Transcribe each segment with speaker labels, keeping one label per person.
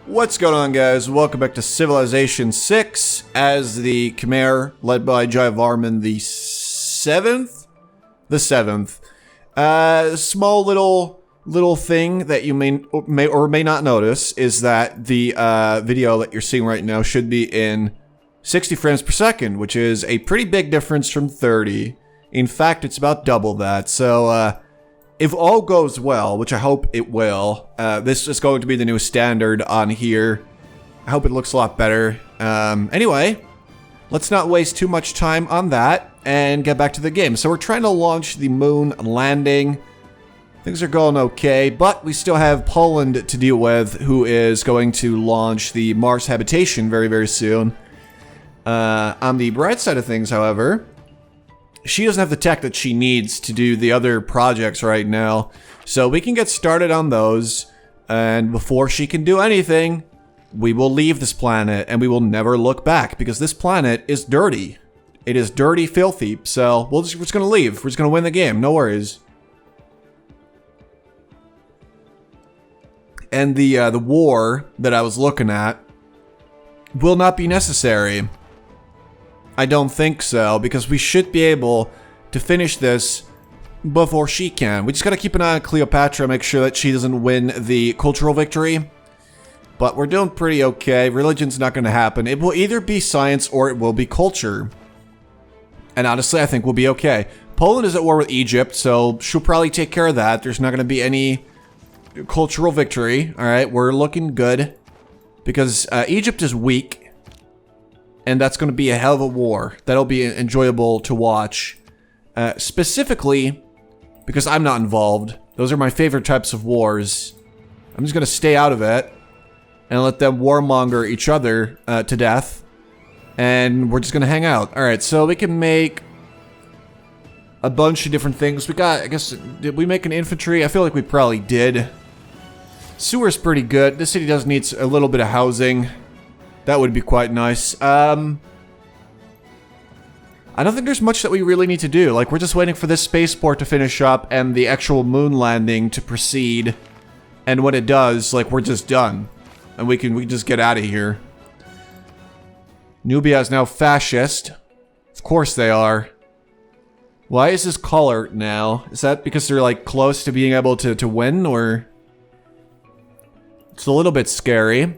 Speaker 1: What's going on, guys? Welcome back to Civilization 6 as the Khmer, led by Jayavarman the 7th? The 7th. Small little thing that you may or may not notice is that the video that you're seeing right now should be in 60 frames per second, which is a pretty big difference from 30. In fact, it's about double that. So, if all goes well, which I hope it will, this is going to be the new standard on here. I hope it looks a lot better. Anyway, let's not waste too much time on that and get back to the game. So we're trying to launch the moon landing. Things are going okay, but we still have Poland to deal with, who is going to launch the Mars habitation very, very soon. On the bright side of things, however, she doesn't have the tech that she needs to do the other projects right now. So we can get started on those. And before she can do anything, we will leave this planet and we will never look back because this planet is dirty. It is dirty, filthy. So we're just going to leave. We're just going to win the game. No worries. And the war that I was looking at will not be necessary. I don't think so, because we should be able to finish this before she can. We just gotta keep an eye on Cleopatra, make sure that she doesn't win the cultural victory. But we're doing pretty okay. Religion's not gonna happen. It will either be science or it will be culture. And honestly, I think we'll be okay. Poland is at war with Egypt, so she'll probably take care of that. There's not gonna be any cultural victory. Alright, we're looking good. Because Egypt is weak. And that's going to be a hell of a war. That'll be enjoyable to watch. Specifically, because I'm not involved. Those are my favorite types of wars. I'm just going to stay out of it. And let them warmonger each other to death. And we're just going to hang out. Alright, so we can make a bunch of different things. We got, I guess, did we make an infantry? I feel like we probably did. Sewer's pretty good. This city does need a little bit of housing. That would be quite nice. I don't think there's much that we really need to do. Like, we're just waiting for this spaceport to finish up and the actual moon landing to proceed. And when it does, like, we're just done. And we can just get out of here. Nubia is now fascist. Of course they are. Why is this colored now? Is that because they're, like, close to being able to win, or? It's a little bit scary.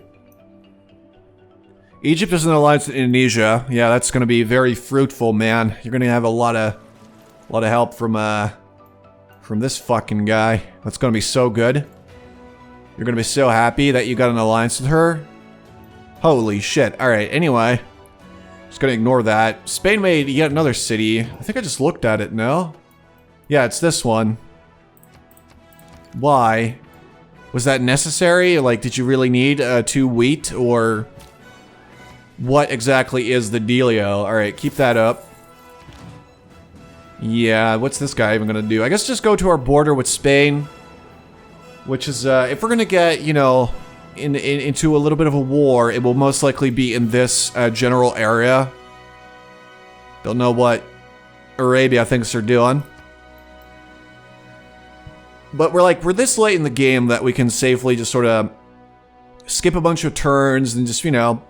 Speaker 1: Egypt is an alliance with Indonesia. Yeah, that's going to be very fruitful, man. You're going to have a lot of help from this fucking guy. That's going to be so good. You're going to be so happy that you got an alliance with her. Holy shit. All right, anyway. Just going to ignore that. Spain made yet another city. I think I just looked at it, no? Yeah, it's this one. Why? Was that necessary? Like, did you really need 2 wheat, or what exactly is the dealio? Alright, keep that up. Yeah, what's this guy even gonna do? I guess just go to our border with Spain. Which is, if we're gonna get, you know, into a little bit of a war, it will most likely be in this general area. Don't know what Arabia thinks they're doing. But we're this late in the game that we can safely just sort of skip a bunch of turns and just, you know,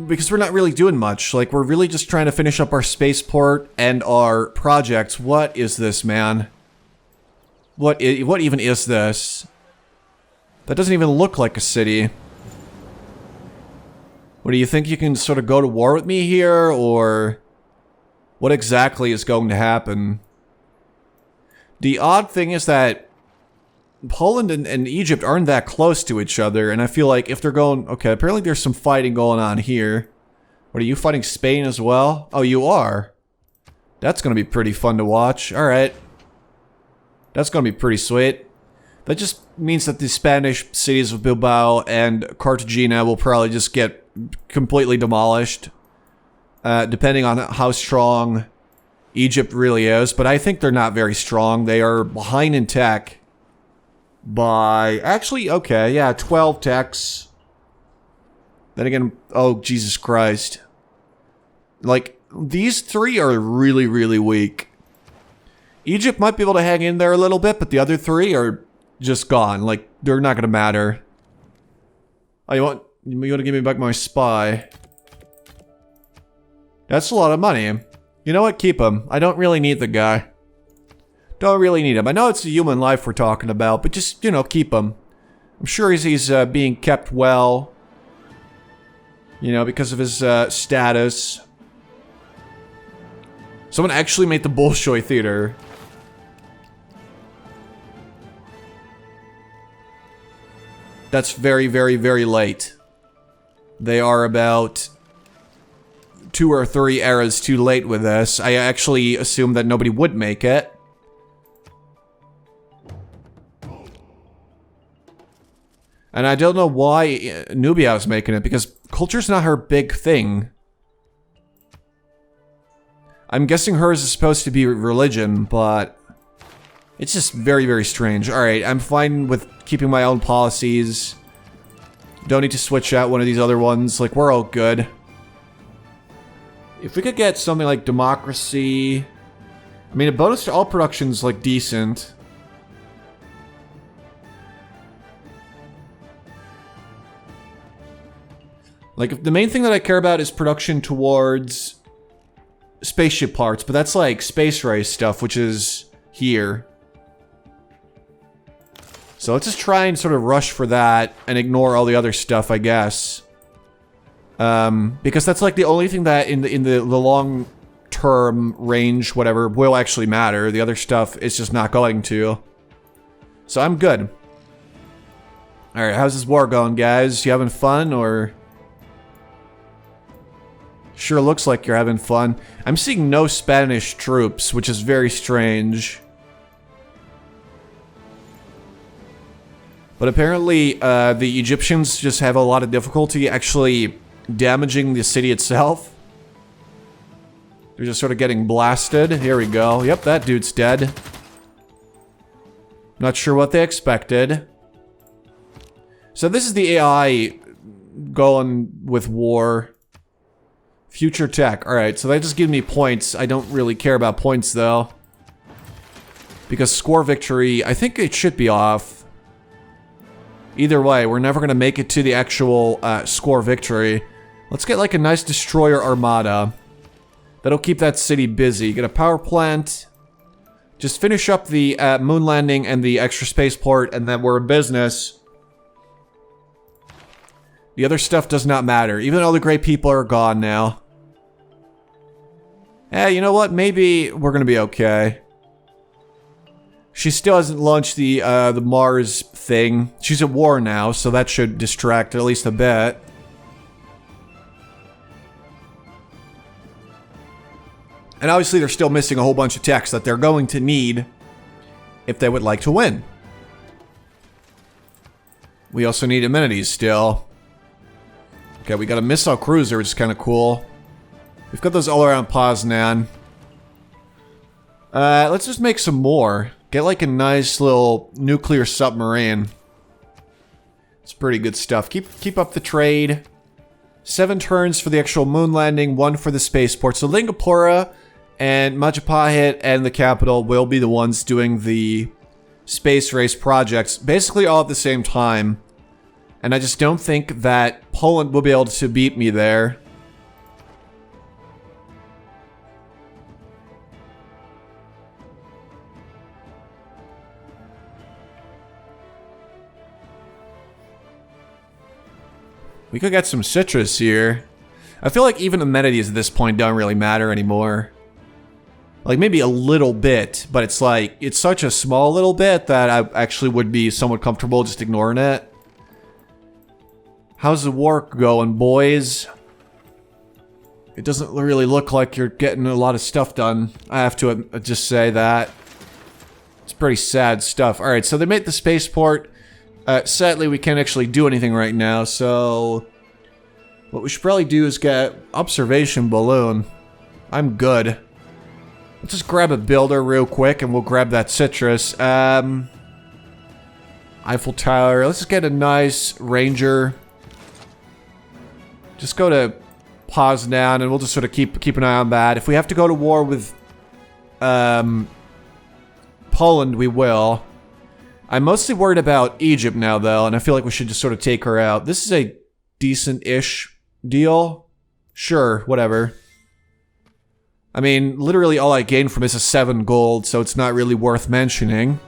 Speaker 1: because we're not really doing much. Like, we're really just trying to finish up our spaceport and our projects. What is this, man? What even is this? That doesn't even look like a city. What, do you think you can sort of go to war with me here, or what exactly is going to happen? The odd thing is that Poland and Egypt aren't that close to each other, and I feel like if they're going... Okay, apparently there's some fighting going on here. What, are you fighting Spain as well? Oh, you are. That's gonna be pretty fun to watch. Alright. That's gonna be pretty sweet. That just means that the Spanish cities of Bilbao and Cartagena will probably just get completely demolished. Depending on how strong Egypt really is, but I think they're not very strong. They are behind in tech by... Actually, okay, yeah, 12 techs. Then again, oh, Jesus Christ. Like, these three are really, really weak. Egypt might be able to hang in there a little bit, but the other three are just gone. Like, they're not going to matter. Oh, you want to give me back my spy? That's a lot of money. You know what? Keep him. I don't really need the guy. Don't really need him. I know it's a human life we're talking about, but just, you know, keep him. I'm sure he's being kept well. You know, because of his status. Someone actually made the Bolshoi Theater. That's very, very, very late. They are about 2 or 3 eras too late with this. I actually assumed that nobody would make it. And I don't know why Nubia was making it, because culture's not her big thing. I'm guessing hers is supposed to be religion, but it's just very, very strange. Alright, I'm fine with keeping my own policies. Don't need to switch out one of these other ones. Like, we're all good. If we could get something like democracy... I mean, a bonus to all production's, like, decent. Like, the main thing that I care about is production towards spaceship parts, but that's like space race stuff, which is here. So let's just try and sort of rush for that and ignore all the other stuff, I guess. Because that's like the only thing that in the long term range, whatever, will actually matter. The other stuff is just not going to. So I'm good. Alright, how's this war going, guys? You having fun, or... Sure looks like you're having fun. I'm seeing no Spanish troops, which is very strange. But apparently, the Egyptians just have a lot of difficulty actually damaging the city itself. They're just sort of getting blasted. Here we go. Yep, that dude's dead. Not sure what they expected. So this is the AI going with war. Future tech. Alright, so that just gives me points. I don't really care about points, though. Because score victory, I think it should be off. Either way, we're never going to make it to the actual score victory. Let's get like a nice destroyer armada. That'll keep that city busy. Get a power plant. Just finish up the moon landing and the extra spaceport, and then we're in business. The other stuff does not matter. Even though the great people are gone now. Eh, you know what? Maybe we're gonna be okay. She still hasn't launched the Mars thing. She's at war now, so that should distract at least a bit. And obviously they're still missing a whole bunch of techs that they're going to need if they would like to win. We also need amenities still. Okay, we got a missile cruiser, which is kind of cool. We've got those all around Poznan. Let's just make some more. Get like a nice little nuclear submarine. It's pretty good stuff. Keep up the trade. 7 turns for the actual moon landing, 1 for the spaceport. So Lingapura and Majapahit and the capital will be the ones doing the space race projects, basically all at the same time. And I just don't think that Poland will be able to beat me there. We could get some citrus here. I feel like even amenities at this point don't really matter anymore. Like, maybe a little bit, but it's like, it's such a small little bit that I actually would be somewhat comfortable just ignoring it. How's the work going, boys? It doesn't really look like you're getting a lot of stuff done. I have to just say that. It's pretty sad stuff. Alright, so they made the spaceport. Sadly, we can't actually do anything right now, so... what we should probably do is get observation balloon. I'm good. Let's just grab a builder real quick, and we'll grab that citrus. Eiffel Tower. Let's just get a nice ranger. Just go to Poznan, and we'll just sort of keep an eye on that. If we have to go to war with Poland, we will. I'm mostly worried about Egypt now, though, and I feel like we should just sort of take her out. This is a decent-ish deal. Sure, whatever. I mean, literally all I gained from this is 7 gold, so it's not really worth mentioning.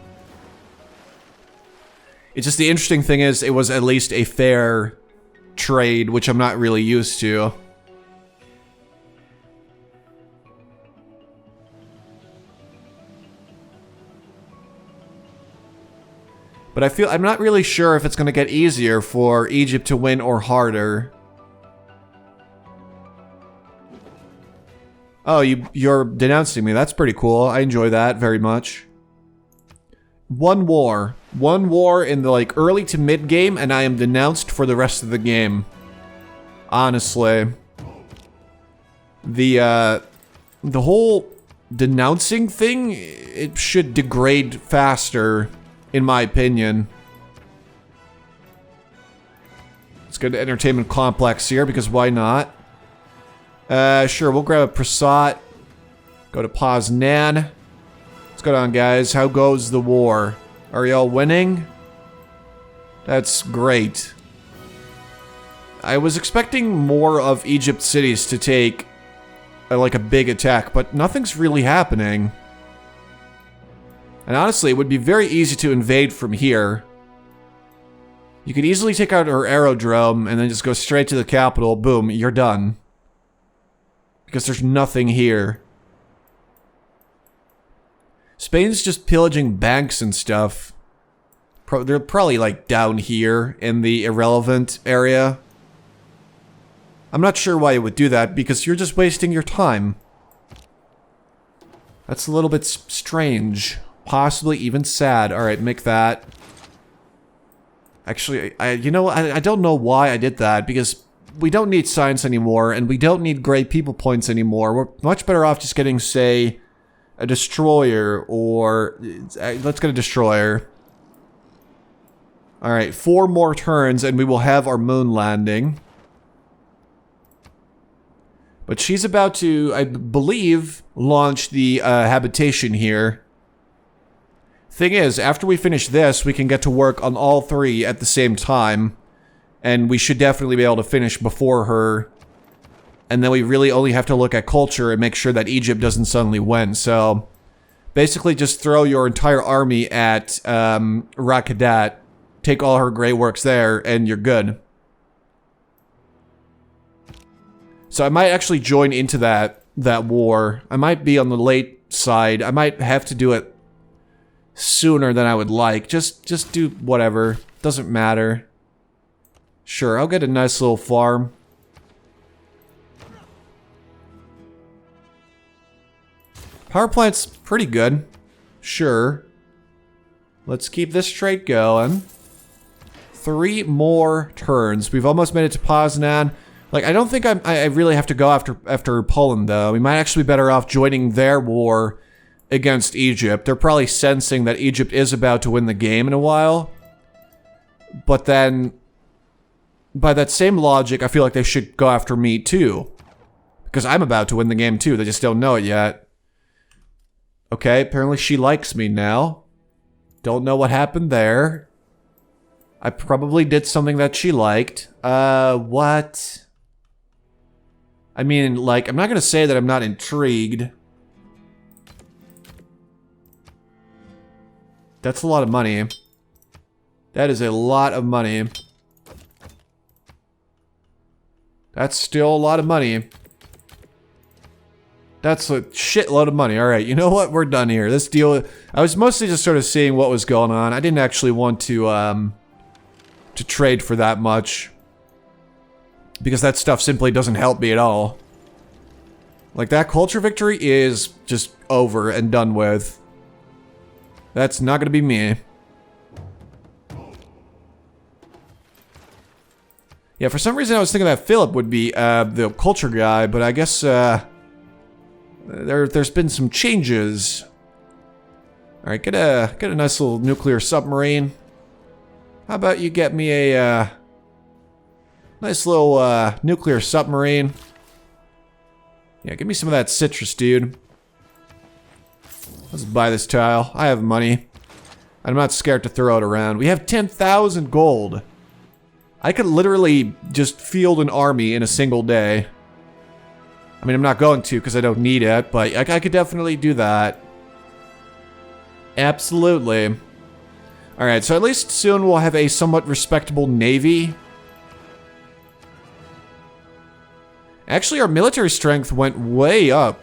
Speaker 1: It's just the interesting thing is it was at least a fair trade, which I'm not really used to. But I'm not really sure if it's going to get easier for Egypt to win or harder. Oh, you're denouncing me. That's pretty cool. I enjoy that very much. One war in the like early to mid game, and I am denounced for the rest of the game. Honestly, the whole denouncing thing, it should degrade faster, in my opinion. Let's go to entertainment complex here because why not? Sure, we'll grab a Prasad. Go to Poznan. What's going on, guys? How goes the war? Are y'all winning? That's great. I was expecting more of Egypt's cities to take like a big attack, but nothing's really happening. And honestly, it would be very easy to invade from here. You could easily take out her aerodrome and then just go straight to the capital. Boom, you're done. Because there's nothing here. Spain's just pillaging banks and stuff. They're probably like down here in the irrelevant area. I'm not sure why it would do that because you're just wasting your time. That's a little bit strange. Possibly even sad. Alright, make that. Actually, I don't know why I did that because we don't need science anymore and we don't need great people points anymore. We're much better off just getting, say, a destroyer or... let's get a destroyer. Alright, 4 more turns and we will have our moon landing. But she's about to, I believe, launch the habitation here. Thing is, after we finish this, we can get to work on all 3 at the same time. And we should definitely be able to finish before her. And then we really only have to look at culture and make sure that Egypt doesn't suddenly win. So, basically just throw your entire army at Rakadat, take all her great works there, and you're good. So I might actually join into that war. I might be on the late side. I might have to do it sooner than I would like. Just do whatever. Doesn't matter. Sure, I'll get a nice little farm. Power plant's pretty good. Sure. Let's keep this trade going. 3 more turns. We've almost made it to Poznan. Like, I don't think I really have to go after Poland, though. We might actually be better off joining their war against Egypt. They're probably sensing that Egypt is about to win the game in a while. But then, by that same logic, I feel like they should go after me, too. Because I'm about to win the game, too. They just don't know it yet. Okay, apparently she likes me now. Don't know what happened there. I probably did something that she liked. What? I mean, like, I'm not gonna say that I'm not intrigued. That's a lot of money. That is a lot of money. That's still a lot of money. That's a shitload of money. Alright, you know what? We're done here. This deal... I was mostly just sort of seeing what was going on. I didn't actually want to trade for that much. Because that stuff simply doesn't help me at all. Like, that culture victory is just over and done with. That's not gonna be me. Yeah, for some reason I was thinking that Philip would be the culture guy, but I guess there's been some changes. All right, get a nice little nuclear submarine. How about you get me a nice little nuclear submarine? Yeah, give me some of that citrus, dude. Let's buy this tile. I have money. I'm not scared to throw it around. We have 10,000 gold. I could literally just field an army in a single day. I mean, I'm not going to because I don't need it, but I could definitely do that. Absolutely. Alright, so at least soon we'll have a somewhat respectable navy. Actually, our military strength went way up.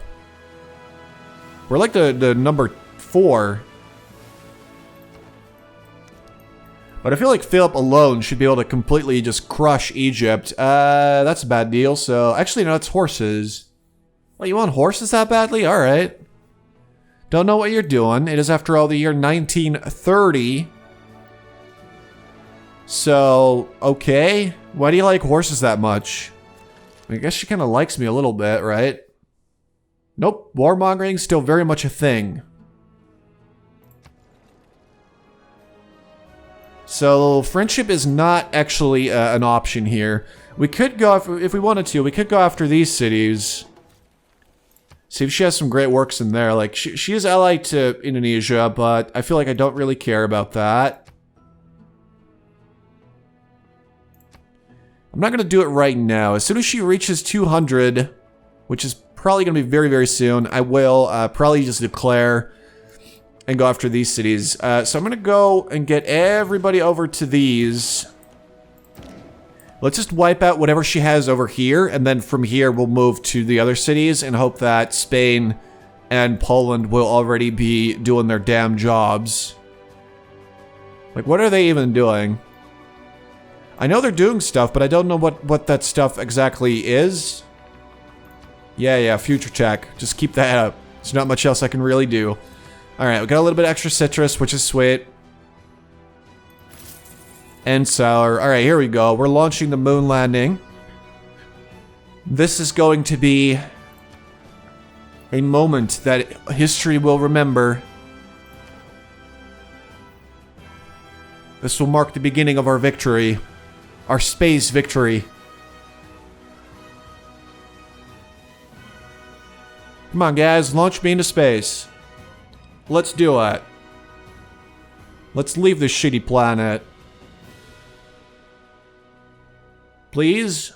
Speaker 1: We're like the number 4. But I feel like Philip alone should be able to completely just crush Egypt. That's a bad deal, so... Actually, no, it's horses. What, you want horses that badly? Alright. Don't know what you're doing. It is, after all, the year 1930. So, okay. Why do you like horses that much? I guess she kind of likes me a little bit, right? Nope. Warmongering's still very much a thing. So, friendship is not actually an option here. We could go, if we wanted to, we could go after these cities. See if she has some great works in there. Like, she is allied to Indonesia, but I feel like I don't really care about that. I'm not going to do it right now. As soon as she reaches 200, which is probably going to be very, very soon, I will probably just declare and go after these cities. So I'm going to go and get everybody over to these. Let's just wipe out whatever she has over here, and then from here we'll move to the other cities and hope that Spain and Poland will already be doing their damn jobs. Like, what are they even doing? I know they're doing stuff, but I don't know what that stuff exactly is. Yeah, future tech. Just keep that up. There's not much else I can really do. Alright, we got a little bit extra citrus, which is sweet. And sour. Alright, here we go. We're launching the moon landing. This is going to be a moment that history will remember. This will mark the beginning of our victory. Our space victory. Come on, guys. Launch me into space. Let's do it. Let's leave this shitty planet. Please?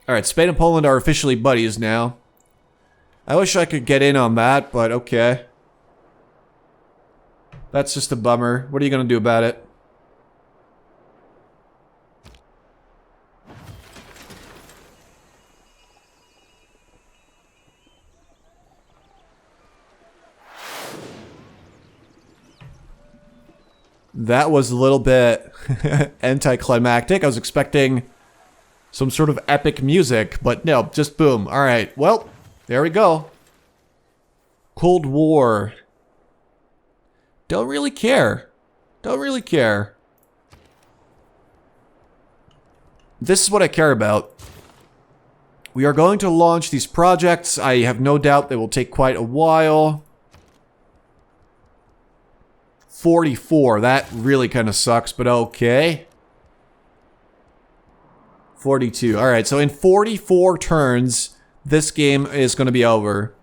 Speaker 1: Alright, Spain and Poland are officially buddies now. I wish I could get in on that, but okay. That's just a bummer. What are you gonna do about it? That was a little bit anticlimactic. I was expecting some sort of epic music, but no, just boom. Alright, well, there we go. Cold War. Don't really care. Don't really care. This is what I care about. We are going to launch these projects. I have no doubt they will take quite a while. 44. That really kind of sucks, but okay. 42. Alright, so in 44 turns, this game is going to be over.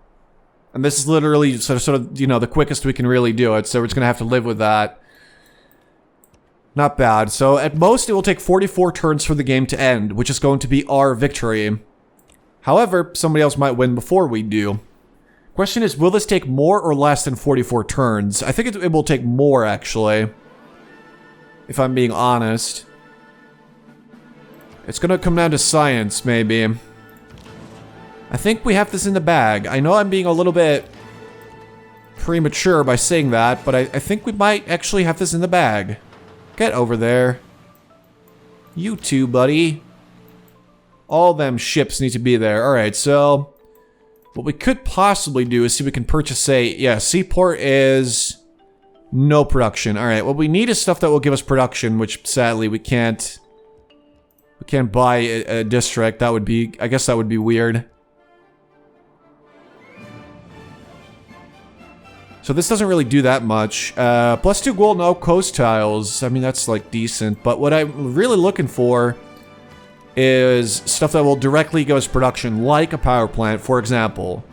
Speaker 1: And this is literally sort of, you know, the quickest we can really do it, so we're just going to have to live with that. Not bad. So at most, it will take 44 turns for the game to end, which is going to be our victory. However, somebody else might win before we do. Question is, will this take more or less than 44 turns? I think it will take more, actually. If I'm being honest. It's gonna come down to science, maybe. I think we have this in the bag. I know I'm being a little bit premature by saying that, but I think we might actually have this in the bag. Get over there. You too, buddy. All them ships need to be there. Alright, so... what we could possibly do is see if we can purchase yeah, Seaport is no production. Alright, what we need is stuff that will give us production, which sadly we can't buy a district. That would be, I guess that would be weird. So this doesn't really do that much. Plus 2 gold, no coast tiles. I mean, that's like decent, but what I'm really looking for is stuff that will directly give us production, like a power plant, for example.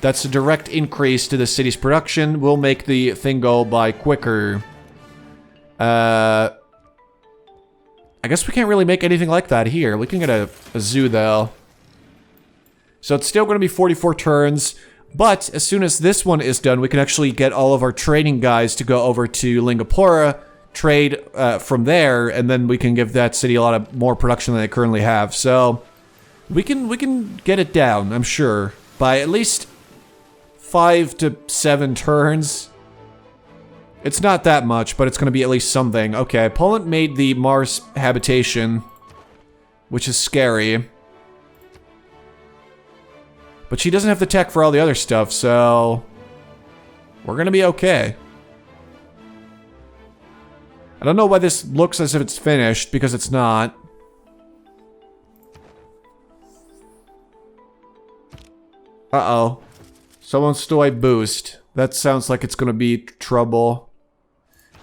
Speaker 1: That's a direct increase to the city's production. Will make the thing go by quicker. I guess we can't really make anything like that here. We can get a zoo, though. So it's still going to be 44 turns. But as soon as this one is done, we can actually get all of our trading guys to go over to Lingapura, trade from there, and then we can give that city a lot of more production than they currently have. So we can get it down, I'm sure, by at least 5 to 7 turns. It's not that much, but it's going to be at least something. Okay, Poland made the Mars habitation, which is scary. But she doesn't have the tech for all the other stuff, so we're going to be okay. I don't know why this looks as if it's finished, because it's not. Uh-oh. Someone stole a boost. That sounds like it's going to be trouble.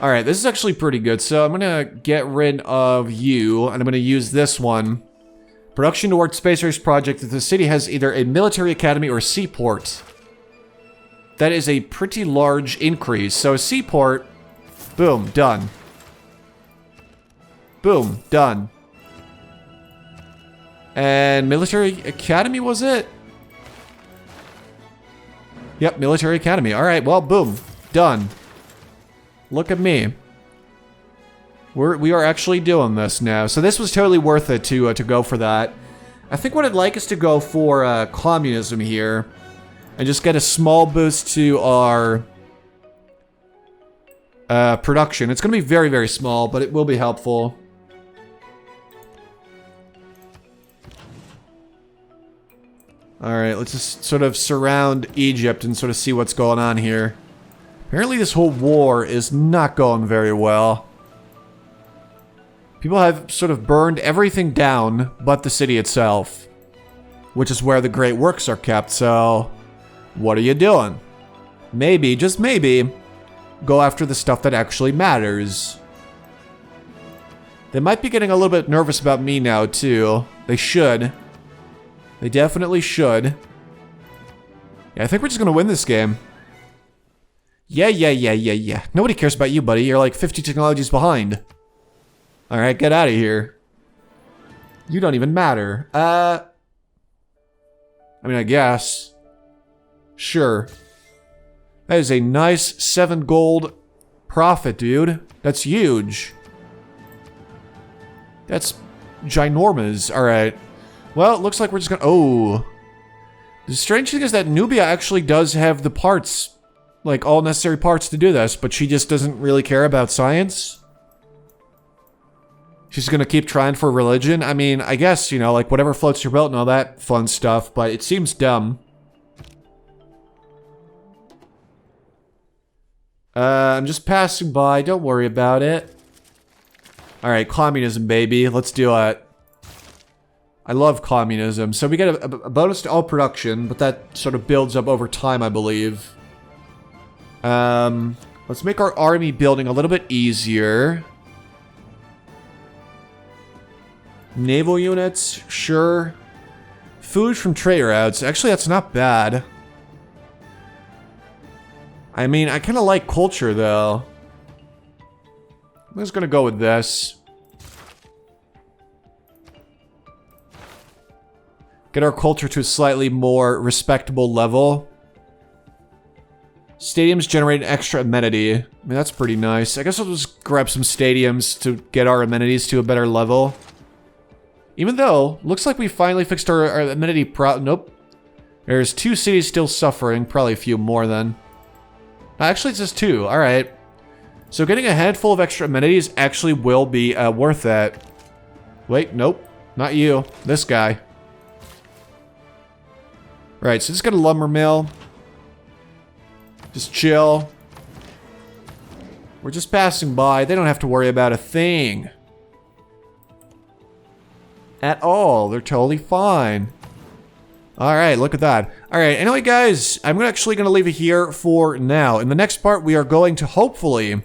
Speaker 1: Alright, this is actually pretty good. So I'm going to get rid of you, and I'm going to use this one. Production towards space race project. If the city has either a military academy or a seaport. That is a pretty large increase. So a seaport, boom, done. Boom, done. And military academy, was it? Yep, military academy. Alright, well, boom, done. Look at me. We are actually doing this now. So this was totally worth it to go for that. I think what I'd like is to go for communism here. And just get a small boost to our production. It's going to be very, very small, but it will be helpful. Alright, let's just sort of surround Egypt and sort of see what's going on here. Apparently this whole war is not going very well. People have sort of burned everything down but the city itself. Which is where the great works are kept, so what are you doing? Maybe, just maybe, go after the stuff that actually matters. They might be getting a little bit nervous about me now, too. They should. They definitely should. Yeah, I think we're just gonna win this game. Yeah. Nobody cares about you, buddy. You're like 50 technologies behind. Alright, get out of here. You don't even matter. I mean, I guess. Sure. That is a nice 7 gold profit, dude. That's huge. That's ginormous. Alright. Well, it looks like we're just gonna... Oh. The strange thing is that Nubia actually does have the parts. Like, all necessary parts to do this, but she just doesn't really care about science. She's gonna keep trying for religion. I mean, I guess, you know, like, whatever floats your boat and all that fun stuff, but it seems dumb. I'm just passing by. Don't worry about it. Alright, communism, baby. Let's do it. I love communism. So we get a bonus to all production, but that sort of builds up over time, I believe. Let's make our army building a little bit easier. Naval units, sure. Food from trade routes. Actually, that's not bad. I mean, I kind of like culture, though. I'm just gonna go with this. Get our culture to a slightly more respectable level. Stadiums generate an extra amenity. I mean, that's pretty nice. I guess I'll just grab some stadiums to get our amenities to a better level. Even though, looks like we finally fixed our amenity nope. There's 2 cities still suffering. Probably a few more then. Actually, it's just 2. Alright. So getting a handful of extra amenities actually will be worth it. Wait, nope. Not you. This guy. Right, so just got a lumber mill. Just chill. We're just passing by. They don't have to worry about a thing. At all. They're totally fine. Alright, look at that. Alright, anyway guys, I'm actually going to leave it here for now. In the next part, we are going to hopefully...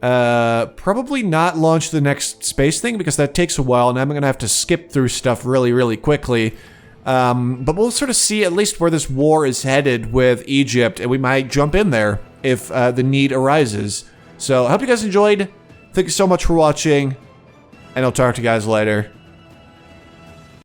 Speaker 1: probably not launch the next space thing, because that takes a while, and I'm going to have to skip through stuff really, really quickly. But we'll sort of see at least where this war is headed with Egypt, and we might jump in there if the need arises. So I hope you guys enjoyed. Thank you so much for watching, and I'll talk to you guys later.